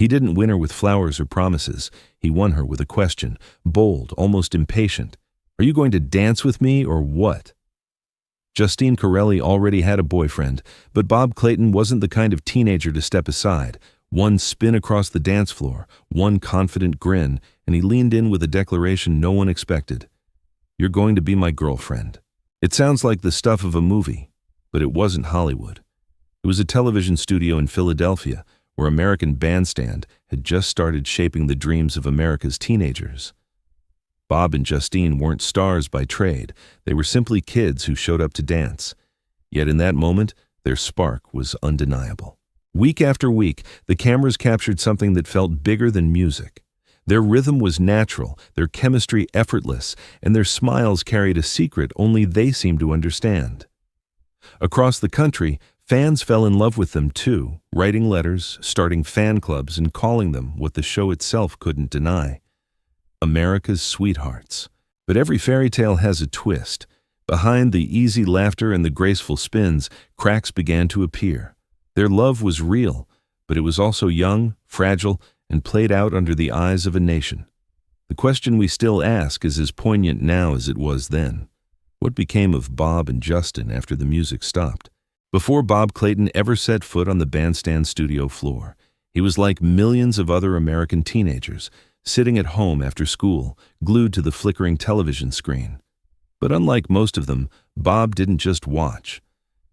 He didn't win her with flowers or promises. He won her with a question, bold, almost impatient. Are you going to dance with me or what? Justine Carrelli already had a boyfriend, but Bob Clayton wasn't the kind of teenager to step aside. One spin across the dance floor, one confident grin, and he leaned in with a declaration no one expected. You're going to be my girlfriend. It sounds like the stuff of a movie, but it wasn't Hollywood. It was a television studio in Philadelphia, where American Bandstand had just started shaping the dreams of America's teenagers. Bob and Justine weren't stars by trade. They were simply kids who showed up to dance. Yet in that moment, their spark was undeniable. Week after week, the cameras captured something that felt bigger than music. Their rhythm was natural, their chemistry effortless, and their smiles carried a secret only they seemed to understand. Across the country, fans fell in love with them too, writing letters, starting fan clubs, and calling them what the show itself couldn't deny: America's sweethearts. But every fairy tale has a twist. Behind the easy laughter and the graceful spins, cracks began to appear. Their love was real, but it was also young, fragile, and played out under the eyes of a nation. The question we still ask is as poignant now as it was then. What became of Bob and Justin after the music stopped? Before Bob Clayton ever set foot on the Bandstand studio floor, he was like millions of other American teenagers, sitting at home after school, glued to the flickering television screen. But unlike most of them, Bob didn't just watch.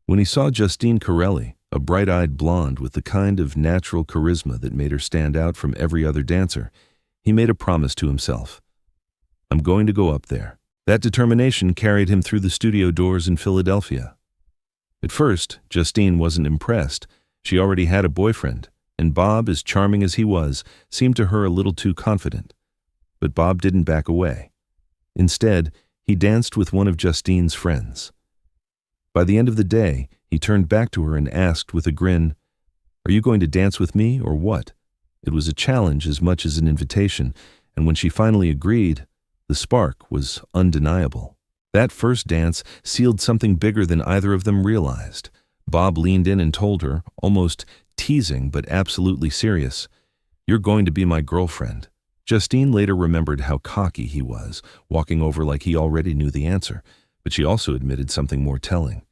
When he saw Justine Carrelli, a bright-eyed blonde with the kind of natural charisma that made her stand out from every other dancer, he made a promise to himself. I'm going to go up there. That determination carried him through the studio doors in Philadelphia. At first, Justine wasn't impressed. She already had a boyfriend, and Bob, as charming as he was, seemed to her a little too confident. But Bob didn't back away. Instead, he danced with one of Justine's friends. By the end of the day, he turned back to her and asked with a grin, Are you going to dance with me or what? It was a challenge as much as an invitation, and when she finally agreed, the spark was undeniable. That first dance sealed something bigger than either of them realized. Bob leaned in and told her, almost teasing but absolutely serious, You're going to be my girlfriend. Justine later remembered how cocky he was, walking over like he already knew the answer, but she also admitted something more telling.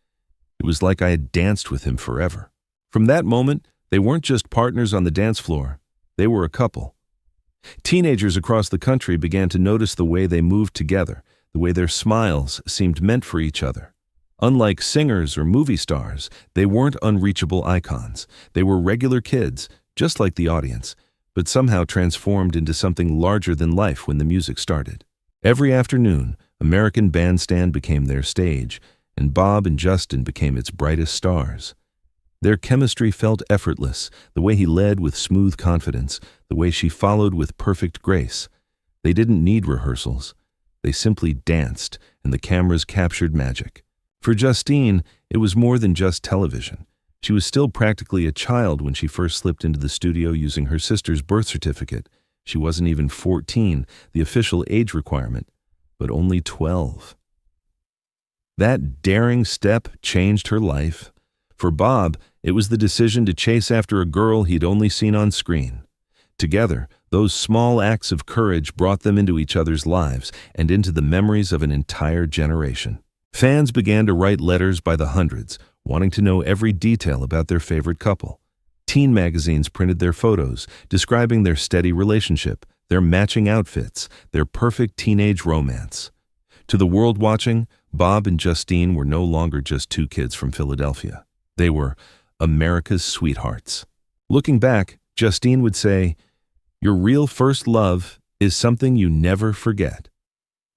It was like I had danced with him forever. From that moment, they weren't just partners on the dance floor. They were a couple. Teenagers across the country began to notice the way they moved together, the way their smiles seemed meant for each other. Unlike singers or movie stars, they weren't unreachable icons. They were regular kids, just like the audience, but somehow transformed into something larger than life when the music started. Every afternoon, American Bandstand became their stage, and Bob and Justin became its brightest stars. Their chemistry felt effortless, the way he led with smooth confidence, the way she followed with perfect grace. They didn't need rehearsals. They simply danced, and the cameras captured magic. For Justine, it was more than just television. She was still practically a child when she first slipped into the studio using her sister's birth certificate. She wasn't even 14, the official age requirement, but only 12. That daring step changed her life. For Bob, it was the decision to chase after a girl he'd only seen on screen. Together, those small acts of courage brought them into each other's lives and into the memories of an entire generation. Fans began to write letters by the hundreds, wanting to know every detail about their favorite couple. Teen magazines printed their photos, describing their steady relationship, their matching outfits, their perfect teenage romance. To the world watching, Bob and Justine were no longer just two kids from Philadelphia. They were America's sweethearts. Looking back, Justine would say, Your real first love is something you never forget.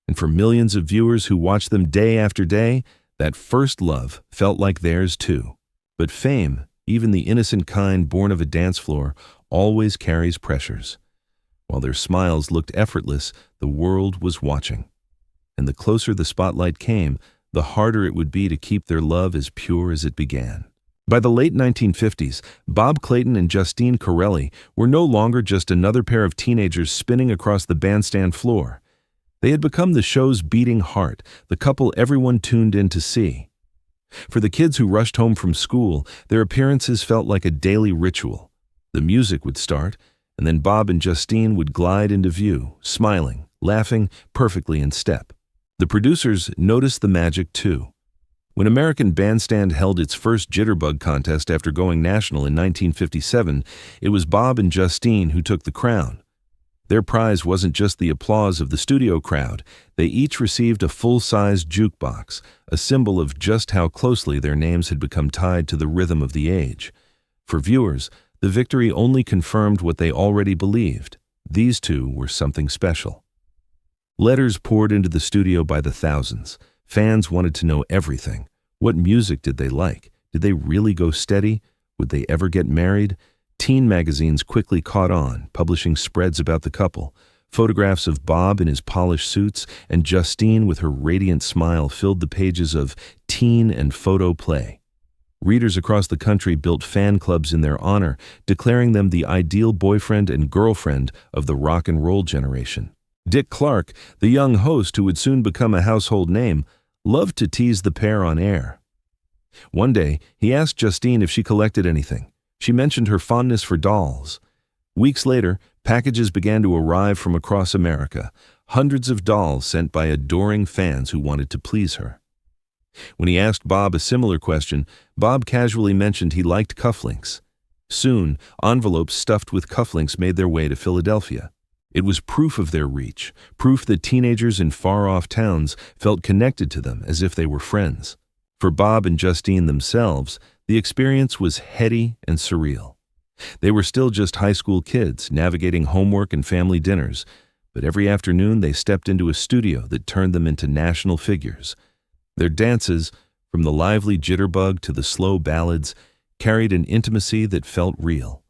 And for millions of viewers who watched them day after day, that first love felt like theirs too. But fame, even the innocent kind born of a dance floor, always carries pressures. While their smiles looked effortless, the world was watching. And the closer the spotlight came, the harder it would be to keep their love as pure as it began. By the late 1950s, Bob Clayton and Justine Carrelli were no longer just another pair of teenagers spinning across the bandstand floor. They had become the show's beating heart, the couple everyone tuned in to see. For the kids who rushed home from school, their appearances felt like a daily ritual. The music would start, and then Bob and Justine would glide into view, smiling, laughing, perfectly in step. The producers noticed the magic too. When American Bandstand held its first jitterbug contest after going national in 1957, it was Bob and Justine who took the crown. Their prize wasn't just the applause of the studio crowd. They each received a full-size jukebox, a symbol of just how closely their names had become tied to the rhythm of the age. For viewers, the victory only confirmed what they already believed. These two were something special. Letters poured into the studio by the thousands. Fans wanted to know everything. What music did they like? Did they really go steady? Would they ever get married? Teen magazines quickly caught on, publishing spreads about the couple. Photographs of Bob in his polished suits and Justine with her radiant smile filled the pages of Teen and Photo Play. Readers across the country built fan clubs in their honor, declaring them the ideal boyfriend and girlfriend of the rock and roll generation. Dick Clark, the young host who would soon become a household name, loved to tease the pair on air. One day, he asked Justine if she collected anything. She mentioned her fondness for dolls. Weeks later, packages began to arrive from across America, hundreds of dolls sent by adoring fans who wanted to please her. When he asked Bob a similar question, Bob casually mentioned he liked cufflinks. Soon, envelopes stuffed with cufflinks made their way to Philadelphia. It was proof of their reach, proof that teenagers in far-off towns felt connected to them as if they were friends. For Bob and Justine themselves, the experience was heady and surreal. They were still just high school kids, navigating homework and family dinners, but every afternoon they stepped into a studio that turned them into national figures. Their dances, from the lively jitterbug to the slow ballads, carried an intimacy that felt real.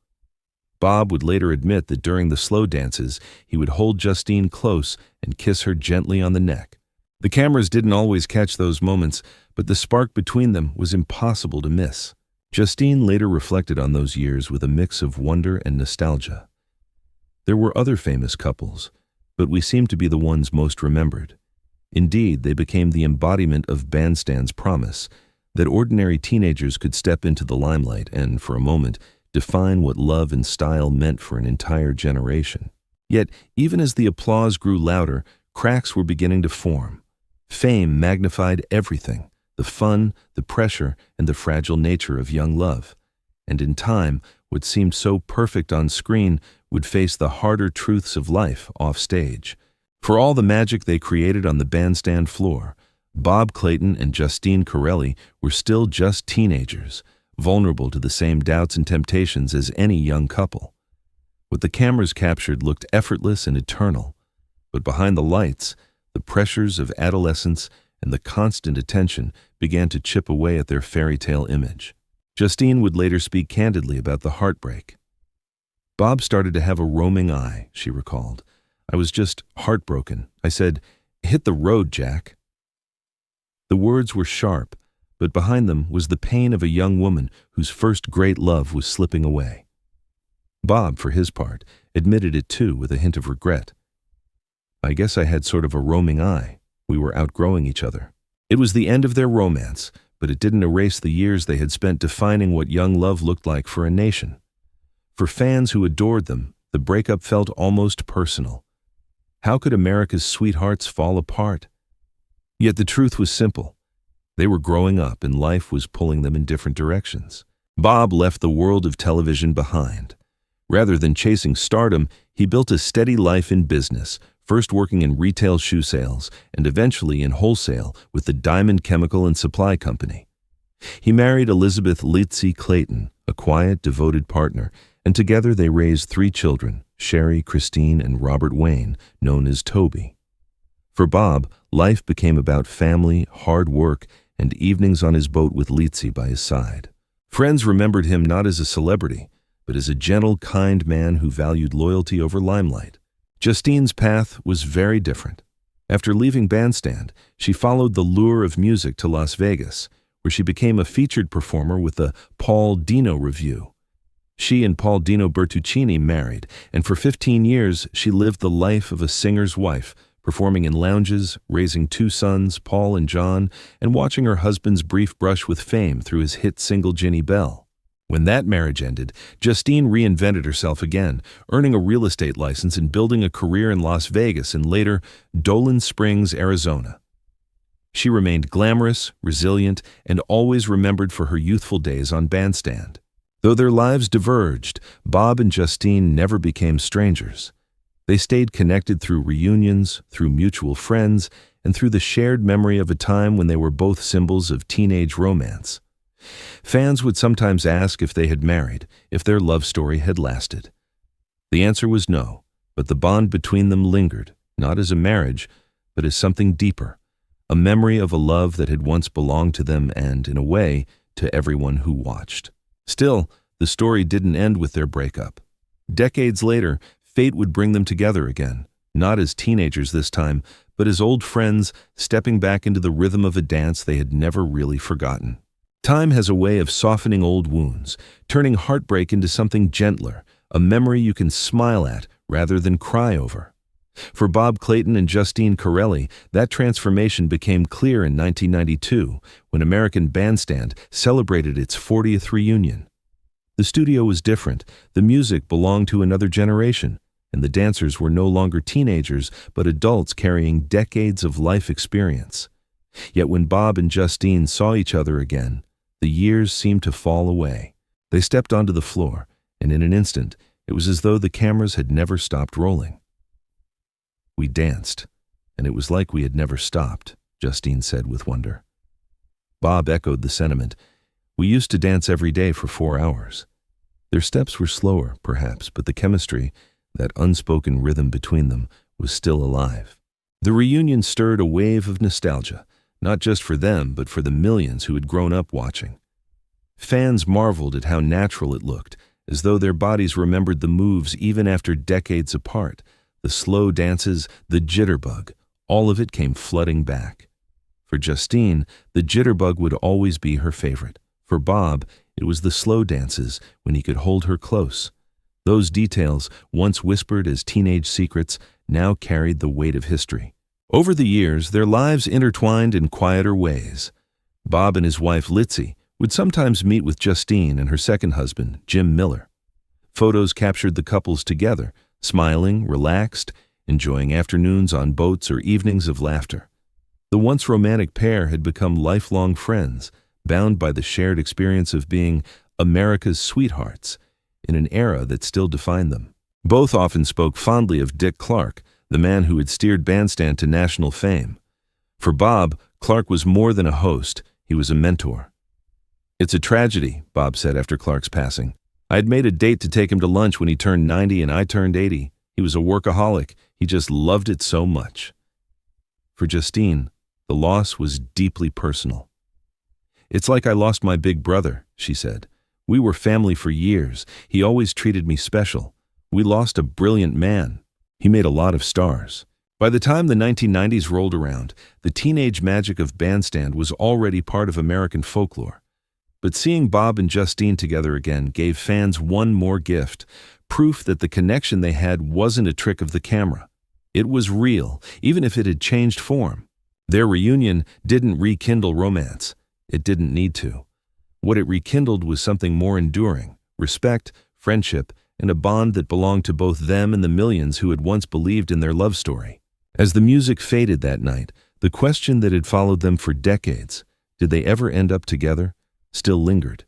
Bob would later admit that during the slow dances, he would hold Justine close and kiss her gently on the neck. The cameras didn't always catch those moments, but the spark between them was impossible to miss. Justine later reflected on those years with a mix of wonder and nostalgia. There were other famous couples, but we seem to be the ones most remembered. Indeed, they became the embodiment of Bandstand's promise, that ordinary teenagers could step into the limelight and, for a moment, define what love and style meant for an entire generation. Yet, even as the applause grew louder, cracks were beginning to form. Fame magnified everything, the fun, the pressure, and the fragile nature of young love. And in time, what seemed so perfect on screen would face the harder truths of life off stage. For all the magic they created on the bandstand floor, Bob Clayton and Justine Carrelli were still just teenagers, vulnerable to the same doubts and temptations as any young couple. What the cameras captured looked effortless and eternal, but behind the lights, the pressures of adolescence and the constant attention began to chip away at their fairy tale image. Justine would later speak candidly about the heartbreak. Bob started to have a roaming eye, she recalled. I was just heartbroken. I said, "Hit the road, Jack." The words were sharp, but behind them was the pain of a young woman whose first great love was slipping away. Bob, for his part, admitted it too with a hint of regret. I guess I had sort of a roaming eye. We were outgrowing each other. It was the end of their romance, but it didn't erase the years they had spent defining what young love looked like for a nation. For fans who adored them, the breakup felt almost personal. How could America's sweethearts fall apart? Yet the truth was simple. They were growing up and life was pulling them in different directions. Bob left the world of television behind. Rather than chasing stardom, he built a steady life in business, first working in retail shoe sales and eventually in wholesale with the Diamond Chemical and Supply Company. He married Elizabeth Litzy Clayton, a quiet, devoted partner, and together they raised 3 children, Sherry, Christine, and Robert Wayne, known as Toby. For Bob, life became about family, hard work, and evenings on his boat with Litzy by his side. Friends remembered him not as a celebrity, but as a gentle, kind man who valued loyalty over limelight. Justine's path was very different. After leaving Bandstand, she followed the lure of music to Las Vegas, where she became a featured performer with the Paul Dino Revue. She and Paul Dino Bertuccini married, and for 15 years she lived the life of a singer's wife, performing in lounges, raising 2 sons, Paul and John, and watching her husband's brief brush with fame through his hit single Ginny Bell. When that marriage ended, Justine reinvented herself again, earning a real estate license and building a career in Las Vegas and later Dolan Springs, Arizona. She remained glamorous, resilient, and always remembered for her youthful days on Bandstand. Though their lives diverged, Bob and Justine never became strangers. They stayed connected through reunions, through mutual friends, and through the shared memory of a time when they were both symbols of teenage romance. Fans would sometimes ask if they had married, if their love story had lasted. The answer was no, but the bond between them lingered, not as a marriage, but as something deeper, a memory of a love that had once belonged to them and, in a way, to everyone who watched. Still, the story didn't end with their breakup. Decades later, fate would bring them together again, not as teenagers this time, but as old friends stepping back into the rhythm of a dance they had never really forgotten. Time has a way of softening old wounds, turning heartbreak into something gentler, a memory you can smile at rather than cry over. For Bob Clayton and Justine Carrelli, that transformation became clear in 1992 when American Bandstand celebrated its 40th reunion. The studio was different, the music belonged to another generation, and the dancers were no longer teenagers but adults carrying decades of life experience. Yet when Bob and Justine saw each other again, the years seemed to fall away. They stepped onto the floor, and in an instant, it was as though the cameras had never stopped rolling. We danced, and it was like we had never stopped, Justine said with wonder. Bob echoed the sentiment. We used to dance every day for 4 hours. Their steps were slower, perhaps, but the chemistry, that unspoken rhythm between them, was still alive. The reunion stirred a wave of nostalgia, not just for them, but for the millions who had grown up watching. Fans marveled at how natural it looked, as though their bodies remembered the moves even after decades apart. The slow dances, the jitterbug, all of it came flooding back. For Justine, the jitterbug would always be her favorite. For Bob, it was the slow dances when he could hold her close. Those details, once whispered as teenage secrets, now carried the weight of history. Over the years, their lives intertwined in quieter ways. Bob and his wife, Litzy, would sometimes meet with Justine and her second husband, Jim Miller. Photos captured the couples together, smiling, relaxed, enjoying afternoons on boats or evenings of laughter. The once romantic pair had become lifelong friends, bound by the shared experience of being America's sweethearts in an era that still defined them. Both often spoke fondly of Dick Clark, the man who had steered Bandstand to national fame. For Bob, Clark was more than a host, he was a mentor. It's a tragedy, Bob said after Clark's passing. I had made a date to take him to lunch when he turned 90 and I turned 80. He was a workaholic. He just loved it so much. For Justine, the loss was deeply personal. It's like I lost my big brother, she said. We were family for years. He always treated me special. We lost a brilliant man. He made a lot of stars. By the time the 1990s rolled around, the teenage magic of Bandstand was already part of American folklore. But seeing Bob and Justine together again gave fans one more gift, proof that the connection they had wasn't a trick of the camera. It was real, even if it had changed form. Their reunion didn't rekindle romance. It didn't need to. What it rekindled was something more enduring, respect, friendship, and a bond that belonged to both them and the millions who had once believed in their love story. As the music faded that night, the question that had followed them for decades, did they ever end up together, still lingered.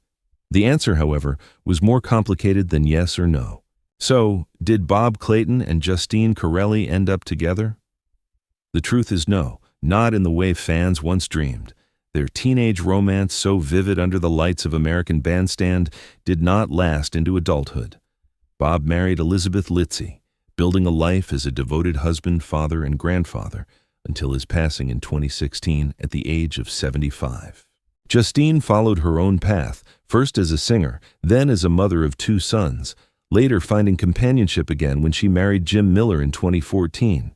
The answer, however, was more complicated than yes or no. So, did Bob Clayton and Justine Carrelli end up together? The truth is no, not in the way fans once dreamed. Their teenage romance, so vivid under the lights of American Bandstand, did not last into adulthood. Bob married Elizabeth Litzy, building a life as a devoted husband, father, and grandfather until his passing in 2016 at the age of 75. Justine followed her own path, first as a singer, then as a mother of 2 sons, later finding companionship again when she married Jim Miller in 2014.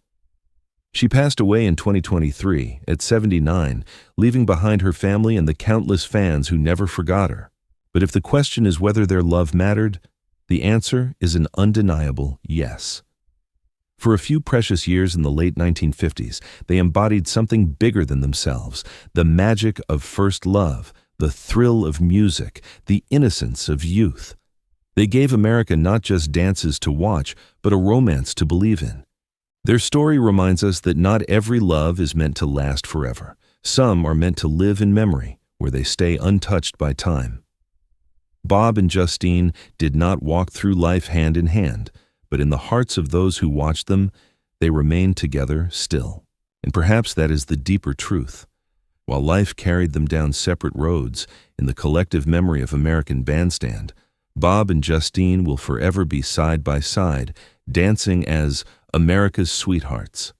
She passed away in 2023 at 79, leaving behind her family and the countless fans who never forgot her. But if the question is whether their love mattered, the answer is an undeniable yes. For a few precious years in the late 1950s, they embodied something bigger than themselves, the magic of first love, the thrill of music, the innocence of youth. They gave America not just dances to watch, but a romance to believe in. Their story reminds us that not every love is meant to last forever. Some are meant to live in memory, where they stay untouched by time. Bob and Justine did not walk through life hand in hand, but in the hearts of those who watched them, they remained together still. And perhaps that is the deeper truth. While life carried them down separate roads, in the collective memory of American Bandstand, Bob and Justine will forever be side by side, dancing as America's sweethearts.